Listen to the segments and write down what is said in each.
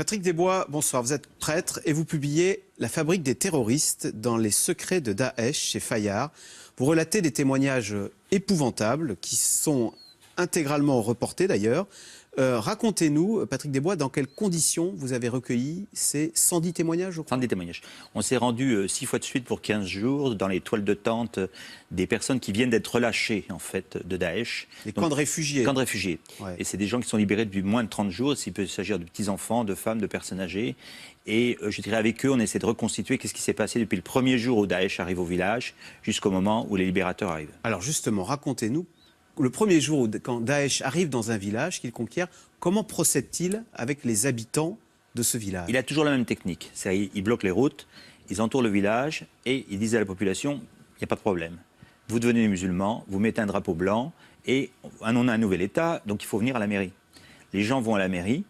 Patrick Desbois, bonsoir. Vous êtes prêtre et vous publiez La fabrique des terroristes dans les secrets de Daesh chez Fayard. Vous relatez des témoignages épouvantables qui sont intégralement reportés d'ailleurs. Racontez-nous, Patrick Desbois, dans quelles conditions vous avez recueilli ces 110 témoignages, je crois. 110 témoignages. On s'est rendu 6 fois de suite pour 15 jours dans les toiles de tente des personnes qui viennent d'être relâchées en fait, de Daesh. Des camps de réfugiés. Camps de réfugiés. Ouais. Et c'est des gens qui sont libérés depuis moins de 30 jours. Il peut s'agir de petits-enfants, de femmes, de personnes âgées. Et je dirais avec eux, on essaie de reconstituer qu'est-ce qui s'est passé depuis le premier jour où Daesh arrive au village jusqu'au moment où les libérateurs arrivent. Alors justement, racontez-nous. Le premier jour où quand Daesh arrive dans un village qu'il conquiert, comment procède-t-il avec les habitants de ce village? Il a toujours la même technique. Il bloque les routes, ils entourent le village et ils disent à la population, il n'y a pas de problème. Vous devenez musulmans, vous mettez un drapeau blanc et on a un nouvel État, donc il faut venir à la mairie. Les gens vont à la mairie,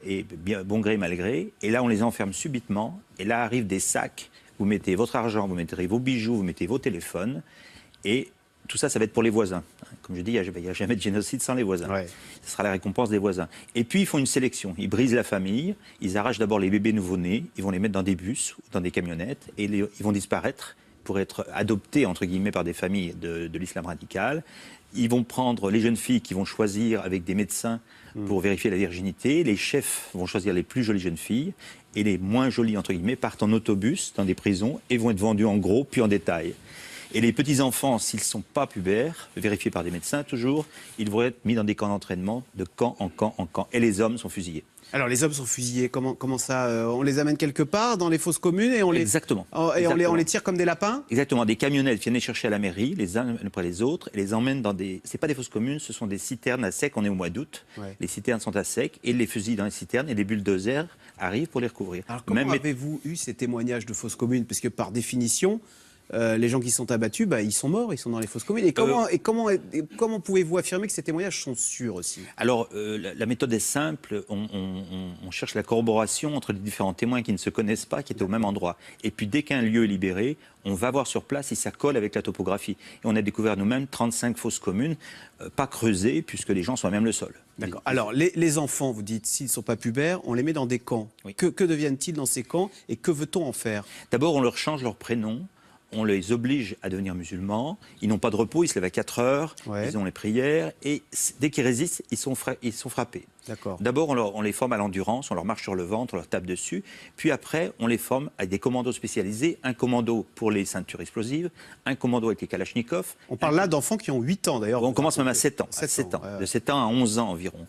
et bien, bon gré, mal gré, et là on les enferme subitement, et là arrivent des sacs, vous mettez votre argent, vous mettez vos bijoux, vous mettez vos téléphones, et tout ça, ça va être pour les voisins. Comme je dis, il n'y a jamais de génocide sans les voisins. Ouais. Ce sera la récompense des voisins. Et puis, ils font une sélection. Ils brisent la famille. Ils arrachent d'abord les bébés nouveau-nés. Ils vont les mettre dans des bus ou dans des camionnettes. Et ils vont disparaître pour être adoptés, entre guillemets, par des familles de l'islam radical. Ils vont prendre les jeunes filles qui vont choisir avec des médecins pour vérifier la virginité. Les chefs vont choisir les plus jolies jeunes filles. Et les moins jolies, entre guillemets, partent en autobus dans des prisons et vont être vendus en gros, puis en détail. Et les petits-enfants, s'ils ne sont pas pubères, vérifiés par des médecins toujours, ils vont être mis dans des camps d'entraînement, de camp en camp en camp. Et les hommes sont fusillés. Alors les hommes sont fusillés, comment ça on les amène quelque part dans les fosses communes et on les... Exactement. Et Exactement. on les tire comme des lapins? Exactement. Des camionnettes viennent les chercher à la mairie, les uns après les autres, et les emmènent dans des... Ce n'est pas des fosses communes, ce sont des citernes à sec, on est au mois d'août. Ouais. Les citernes sont à sec, et les fusillent dans les citernes, et les bulldozers arrivent pour les recouvrir. Alors comment avez-vous eu ces témoignages de fosses communes? Parce que par définition... les gens qui sont abattus, ils sont morts, ils sont dans les fosses communes. Et comment pouvez-vous affirmer que ces témoignages sont sûrs aussi? Alors, la méthode est simple. On cherche la corroboration entre les différents témoins qui ne se connaissent pas, qui étaient au même endroit. Et puis, dès qu'un lieu est libéré, on va voir sur place et ça colle avec la topographie. Et on a découvert nous-mêmes 35 fosses communes, pas creusées, puisque les gens sont à même le sol. D'accord. Alors, les enfants, vous dites, s'ils ne sont pas pubères, on les met dans des camps. Oui. Que deviennent-ils dans ces camps et que veut-on en faire? D'abord, on leur change leur prénom. On les oblige à devenir musulmans. Ils n'ont pas de repos, ils se lèvent à 4 heures, ouais. Ils ont les prières. Et dès qu'ils résistent, ils sont frappés. D'abord, on les forme à l'endurance, on leur marche sur le ventre, on leur tape dessus. Puis après, on les forme avec des commandos spécialisés. Un commando pour les ceintures explosives, un commando avec les kalachnikovs. On parle là d'enfants qui ont 8 ans d'ailleurs. On commence même à 7 ans. De 7 ans à 11 ans environ.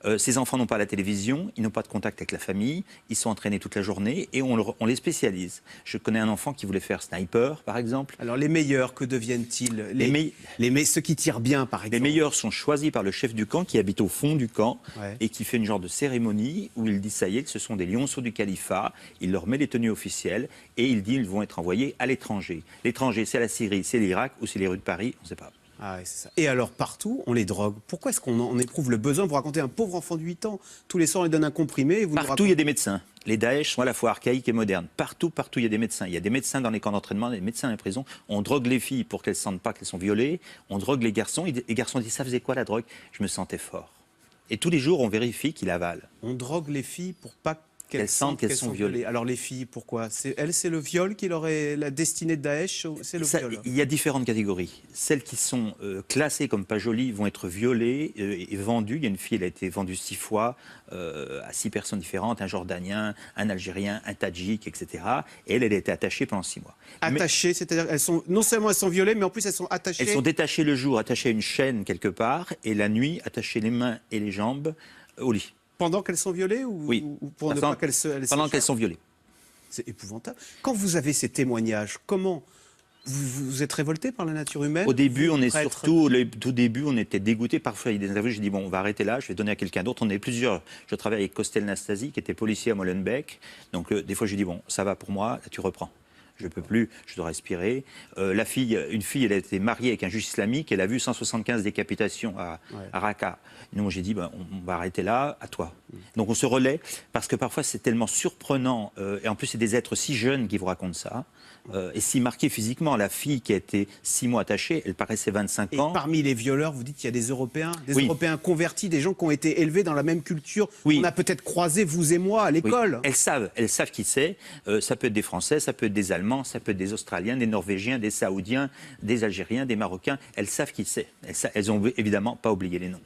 Ouais. Ces enfants n'ont pas la télévision, ils n'ont pas de contact avec la famille, ils sont entraînés toute la journée et on les spécialise. Je connais un enfant qui voulait faire sniper, par exemple. Alors les meilleurs, que deviennent-ils? Ceux qui tirent bien, par exemple. Les meilleurs sont choisis par le chef du camp qui habite au fond du camp. Ouais. Et qui fait une genre de cérémonie où il dit ça y est, ce sont des lionceaux du califat, il leur met les tenues officielles et il dit qu'ils vont être envoyés à l'étranger. L'étranger, c'est la Syrie, c'est l'Irak ou c'est les rues de Paris, on ne sait pas. Ah ouais, c'est ça. Et alors partout, on les drogue. Pourquoi est-ce qu'on éprouve le besoin? Vous racontez un pauvre enfant de 8 ans, tous les soirs on lui donne un comprimé. Et partout il y a des médecins. Les Daesh sont à la fois archaïques et modernes. Partout il y a des médecins. Il y a des médecins dans les camps d'entraînement, des médecins dans les prisons. On drogue les filles pour qu'elles ne sentent pas qu'elles sont violées. On drogue les garçons. Les garçons disent, ça faisait quoi la drogue? Je me sentais fort. Et tous les jours, on vérifie qu'il avale. On drogue les filles pour pas qu'elles sentent qu'elles sont violées. Alors les filles, pourquoi? C'est le viol qui leur est la destinée de Daesh? C'est le viol? Il y a différentes catégories. Celles qui sont classées comme pas jolies vont être violées et vendues. Il y a une fille, elle a été vendue 6 fois à 6 personnes différentes, un Jordanien, un Algérien, un Tadjik, etc. Et elle a été attachée pendant 6 mois. Attachées, c'est-à-dire non seulement elles sont violées, mais en plus elles sont attachées? Elles sont détachées le jour, attachées à une chaîne quelque part, et la nuit, attachées les mains et les jambes au lit. Pendant qu'elles sont violées oui. Ou pour ne pas qu'elles pendant qu'elles sont violées. C'est épouvantable. Quand vous avez ces témoignages, comment vous êtes révolté par la nature humaine? Au début, tout début, on était dégoûté. Parfois, il y a des interviews, j'ai dit bon, on va arrêter là, je vais donner à quelqu'un d'autre. On est plusieurs. Je travaille avec Kostel Nastasi, qui était policier à Molenbeek. Donc, des fois, je dis bon, ça va pour moi, là, tu reprends. je peux plus, je dois respirer. Une fille, elle a été mariée avec un juge islamique, elle a vu 175 décapitations à Raqqa. Donc j'ai dit, on va arrêter là, à toi. Donc on se relaie, parce que parfois c'est tellement surprenant, et en plus c'est des êtres si jeunes qui vous racontent ça, et si marqués physiquement. La fille qui a été 6 mois attachée, elle paraissait 25 ans. Et parmi les violeurs, vous dites qu'il y a des Européens, Oui. Européens convertis, des gens qui ont été élevés dans la même culture. Oui. On a peut-être croisé, vous et moi, à l'école. Oui. Elles savent qui c'est. Ça peut être des Français, ça peut être des Allemands, ça peut être des Australiens, des Norvégiens, des Saoudiens, des Algériens, des Marocains. Elles savent qui c'est. Elles ont évidemment pas oublié les noms.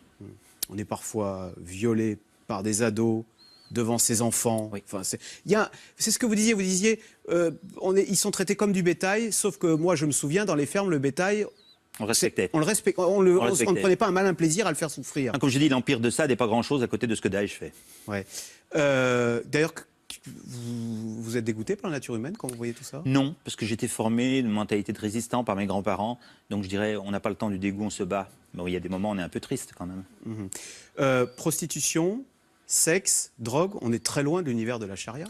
On est parfois violé par des ados devant ses enfants. Oui. Enfin, c'est ce que vous disiez. Vous disiez, ils sont traités comme du bétail, sauf que moi, je me souviens, dans les fermes, le bétail, On respectait. on ne prenait pas un malin plaisir à le faire souffrir. Comme je dis, l'empire de Saad n'est pas grand-chose à côté de ce que Daesh fait. Ouais. D'ailleurs, vous êtes dégoûté par la nature humaine quand vous voyez tout ça? Non, parce que j'étais formé une mentalité de résistant par mes grands-parents. Donc je dirais, on n'a pas le temps du dégoût, on se bat. Bon, il y a des moments où on est un peu triste quand même. Prostitution, sexe, drogue, on est très loin de l'univers de la charia.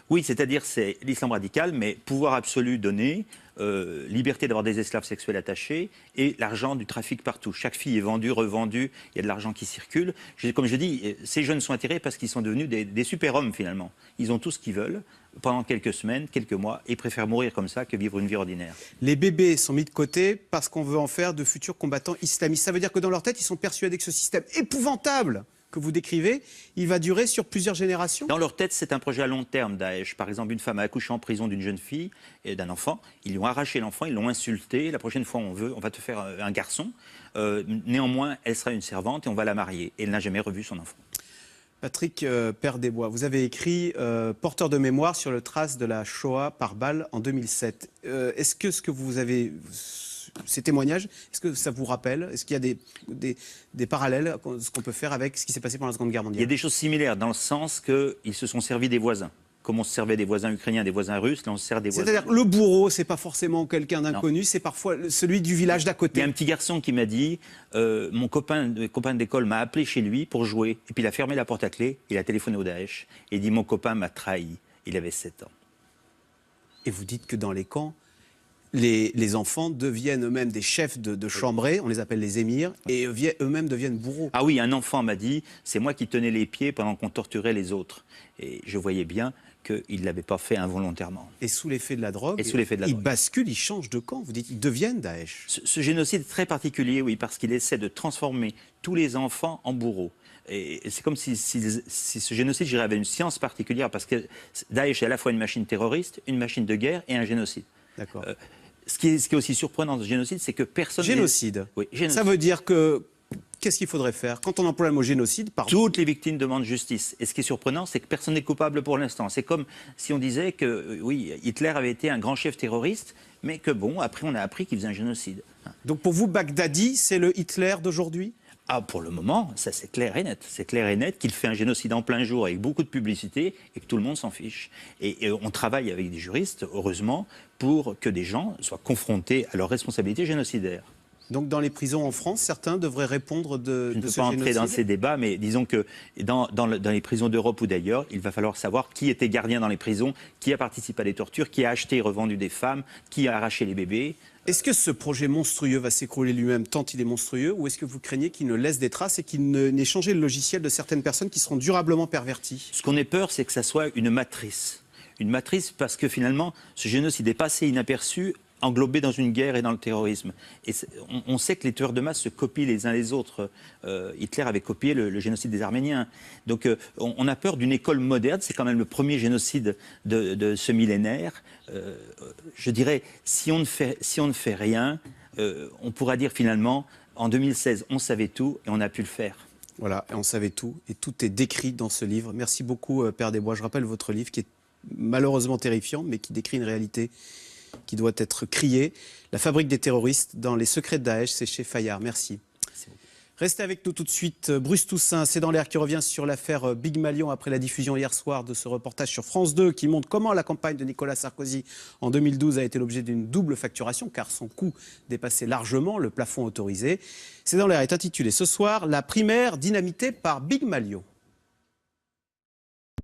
Oui, c'est-à-dire c'est l'islam radical, mais pouvoir absolu donné, liberté d'avoir des esclaves sexuels attachés et l'argent du trafic partout. Chaque fille est vendue, revendue, il y a de l'argent qui circule. Comme je dis, ces jeunes sont attirés parce qu'ils sont devenus des super-hommes finalement. Ils ont tout ce qu'ils veulent pendant quelques semaines, quelques mois, et préfèrent mourir comme ça que vivre une vie ordinaire. Les bébés sont mis de côté parce qu'on veut en faire de futurs combattants islamistes. Ça veut dire que dans leur tête, ils sont persuadés que ce système épouvantable que vous décrivez, il va durer sur plusieurs générations? Dans leur tête, c'est un projet à long terme, Daesh. Par exemple, une femme a accouché en prison d'une jeune fille et d'un enfant. Ils lui ont arraché l'enfant, ils l'ont insulté. La prochaine fois, on va te faire un garçon. Néanmoins, elle sera une servante et on va la marier. Et elle n'a jamais revu son enfant. Patrick Père des Bois, vous avez écrit Porteur de mémoire sur le trace de la Shoah par balle en 2007. Est-ce que ce que vous avez... Ces témoignages, est-ce que ça vous rappelle? Est-ce qu'il y a des parallèles, ce qu'on peut faire avec ce qui s'est passé pendant la Seconde Guerre mondiale? Il y a des choses similaires dans le sens qu'ils se sont servis des voisins. Comme on se servait des voisins ukrainiens, des voisins russes, là on se sert des voisins. C'est-à-dire le bourreau, c'est pas forcément quelqu'un d'inconnu, c'est parfois celui du village d'à côté. Il y a un petit garçon qui m'a dit, mon copain d'école m'a appelé chez lui pour jouer, et puis il a fermé la porte à clé, il a téléphoné au Daesh, et il dit mon copain m'a trahi, il avait 7 ans. Et vous dites que dans les camps, les enfants deviennent eux-mêmes des chefs de chambrée, on les appelle les émirs, et eux-mêmes deviennent bourreaux. Ah oui, un enfant m'a dit, c'est moi qui tenais les pieds pendant qu'on torturait les autres. Et je voyais bien qu'il ne l'avait pas fait involontairement. Et sous l'effet de la drogue, ils basculent, ils changent de camp, vous dites, ils deviennent Daesh. Ce génocide est très particulier, oui, parce qu'il essaie de transformer tous les enfants en bourreaux. Et c'est comme si ce génocide, je dirais, avait une science particulière, parce que Daesh est à la fois une machine terroriste, une machine de guerre et un génocide. D'accord. Ce qui est aussi surprenant dans ce génocide, c'est que personne... Génocide. Oui, génocide. Ça veut dire que... Qu'est-ce qu'il faudrait faire? Quand on emploie le mot génocide, pardon. Toutes les victimes demandent justice. Et ce qui est surprenant, c'est que personne n'est coupable pour l'instant. C'est comme si on disait que, oui, Hitler avait été un grand chef terroriste, mais que, bon, après on a appris qu'il faisait un génocide. Donc pour vous, Baghdadi, c'est le Hitler d'aujourd'hui? Ah, pour le moment, ça c'est clair et net. C'est clair et net qu'il fait un génocide en plein jour avec beaucoup de publicité et que tout le monde s'en fiche. Et on travaille avec des juristes, heureusement, pour que des gens soient confrontés à leurs responsabilités génocidaires. Donc dans les prisons en France, certains devraient répondre de ce génocide? Je ne peux pas entrer dans ces débats, mais disons que dans les prisons d'Europe ou d'ailleurs, il va falloir savoir qui était gardien dans les prisons, qui a participé à des tortures, qui a acheté et revendu des femmes, qui a arraché les bébés. Est-ce que ce projet monstrueux va s'écrouler lui-même tant il est monstrueux, ou est-ce que vous craignez qu'il ne laisse des traces et qu'il n'ait changé le logiciel de certaines personnes qui seront durablement perverties? Ce qu'on ait peur, c'est que ça soit une matrice. Une matrice parce que finalement, ce génocide est passé inaperçu, englobé dans une guerre et dans le terrorisme. Et on sait que les tueurs de masse se copient les uns les autres. Hitler avait copié le génocide des Arméniens. Donc on a peur d'une école moderne. C'est quand même le premier génocide de ce millénaire. Je dirais, si on ne fait rien, on pourra dire finalement, en 2016, on savait tout et on a pu le faire. Voilà, et on savait tout. Et tout est décrit dans ce livre. Merci beaucoup, Père des Bois. Je rappelle votre livre qui est malheureusement terrifiant, mais qui décrit une réalité qui doit être criée. La fabrique des terroristes dans les secrets de Daesh, c'est chez Fayard. Merci. Restez avec nous tout de suite. Bruce Toussaint, c'est dans l'air qui revient sur l'affaire Big Malion après la diffusion hier soir de ce reportage sur France 2 qui montre comment la campagne de Nicolas Sarkozy en 2012 a été l'objet d'une double facturation car son coût dépassait largement le plafond autorisé. C'est dans l'air est intitulé ce soir « La primaire dynamitée par Big Malion ».